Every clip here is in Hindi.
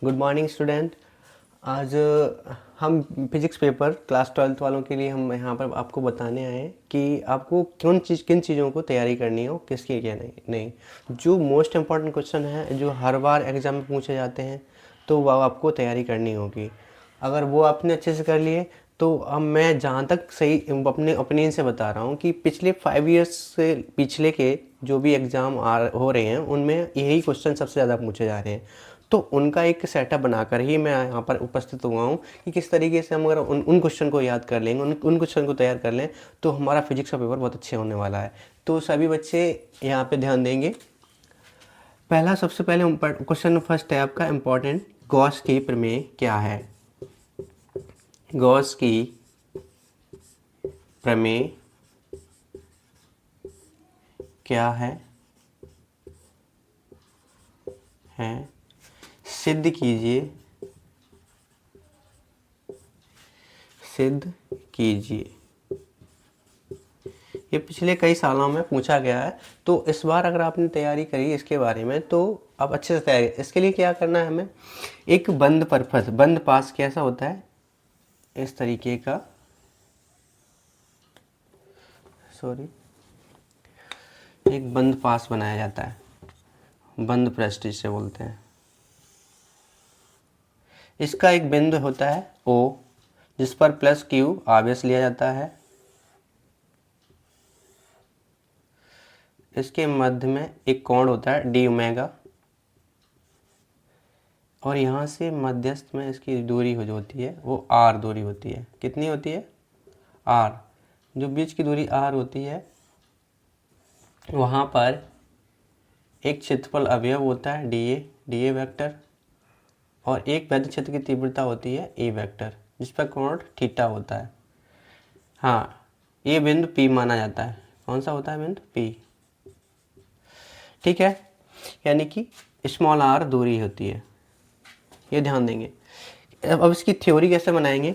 Good morning student. आज हम फिजिक्स पेपर क्लास 12th वालों के लिए हम यहाँ पर आपको बताने आए हैं कि आपको किन चीज़ों को तैयारी करनी हो, किसकी क्या नहीं। जो मोस्ट इम्पॉर्टेंट क्वेश्चन है जो हर बार एग्ज़ाम में पूछे जाते हैं तो वो आपको तैयारी करनी होगी। अगर वो आपने अच्छे से कर लिए तो अब मैं जहाँ तक सही अपने ओपिनियन से बता रहा हूँ कि पिछले 5 ईयर्स से पिछले के जो भी एग्ज़ाम हो रहे हैं उनमें यही क्वेश्चन सबसे ज़्यादा पूछे जा रहे हैं। तो उनका एक सेटअप बनाकर ही मैं यहाँ पर उपस्थित हुआ हूँ कि किस तरीके से हम अगर उन क्वेश्चन को याद कर लेंगे, उन क्वेश्चन को तैयार कर लें तो हमारा फिजिक्स का पेपर बहुत अच्छे होने वाला है। तो सभी बच्चे यहाँ पे ध्यान देंगे। पहला सबसे पहले क्वेश्चन फर्स्ट है आपका इम्पोर्टेंट, गॉस की प्रमेय क्या है? गॉस की प्रमेय क्या है? सिद्ध कीजिए, सिद्ध कीजिए। ये पिछले कई सालों में पूछा गया है, तो इस बार अगर आपने तैयारी करी इसके बारे में तो आप अच्छे से तैयारी। इसके लिए क्या करना है हमें, एक बंद पर्पस, बंद पास कैसा होता है, इस तरीके का, सॉरी, एक बंद पास बनाया जाता है, बंद पृष्ठ जिसे बोलते हैं। इसका एक बिंदु होता है O जिस पर प्लस क्यू आवेश लिया जाता है। इसके मध्य में एक कोण होता है डी ओमेगा और यहाँ से मध्यस्थ में इसकी दूरी हो जो होती है वो आर दूरी होती है। कितनी होती है? आर। जो बीच की दूरी आर होती है वहाँ पर एक क्षेत्रफल अवयव होता है डी ए वेक्टर और एक वैद्युत क्षेत्र की तीव्रता होती है ए वेक्टर जिस पर कोण थीटा होता है। हाँ, ये बिंदु P माना जाता है। कौन सा होता है बिंदु? P। ठीक है, यानी कि स्मॉल आर दूरी होती है, ये ध्यान देंगे। अब इसकी थ्योरी कैसे बनाएंगे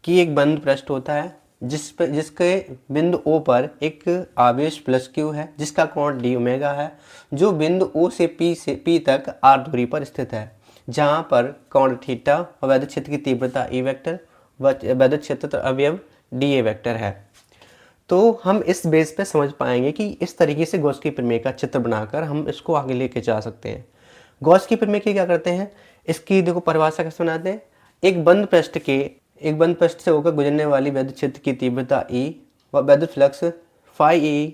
कि एक बंद पृष्ठ होता है जिसके बिंदु O पर एक आवेश प्लस क्यू है जिसका कोण डी ओमेगा है, जो बिंदु O से P तक आर दूरी पर स्थित है, जहाँ पर कोण थीटा और वैद्युत क्षेत्र की तीव्रता ई वेक्टर व वैद्युत क्षेत्र अवयव डी ए वेक्टर है। तो हम इस बेस पे समझ पाएंगे कि इस तरीके से गॉस की प्रमेय का चित्र बनाकर हम इसको आगे लेके जा सकते हैं। गॉस की प्रमेय की क्या करते हैं, इसकी देखो परिभाषा कैसे बनाते हैं। एक बंद पृष्ठ से होकर गुजरने वाली वैद्युत क्षेत्र की तीव्रता E व वैद्युत फ्लक्स फाई E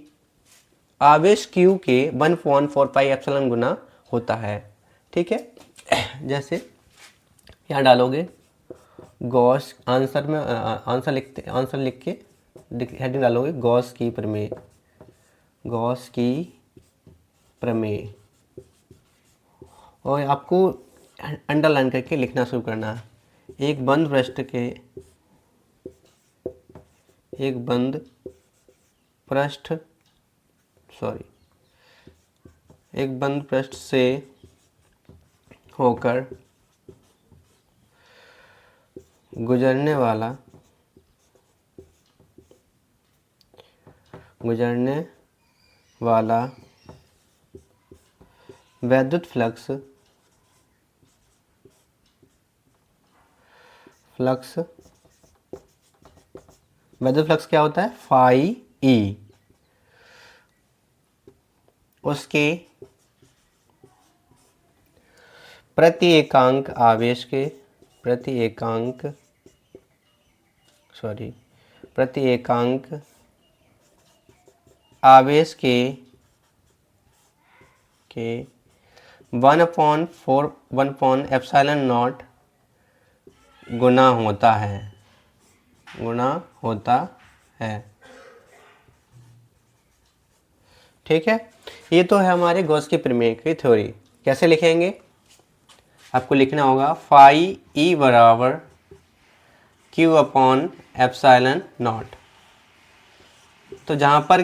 आवेश Q के 1/4 पाई एप्सिलॉन गुना होता है। ठीक है, जैसे यहाँ डालोगे गॉस, आंसर लिख के हेडिंग डालोगे गॉस की प्रमेय, गॉस की प्रमेय, और आपको अंडरलाइन करके लिखना शुरू करना है। एक बंद पृष्ठ से होकर गुजरने वाला वैद्युत फ्लक्स क्या होता है? Phi E. उसके प्रति एकांक आवेश के 1/4 एप्सिलॉन नॉट गुना होता है। ठीक है, ये तो है हमारे गॉस की प्रमेय की थ्योरी। कैसे लिखेंगे, आपको लिखना होगा फाई ई बराबर Q/एप्सिलॉन नॉट। तो जहाँ पर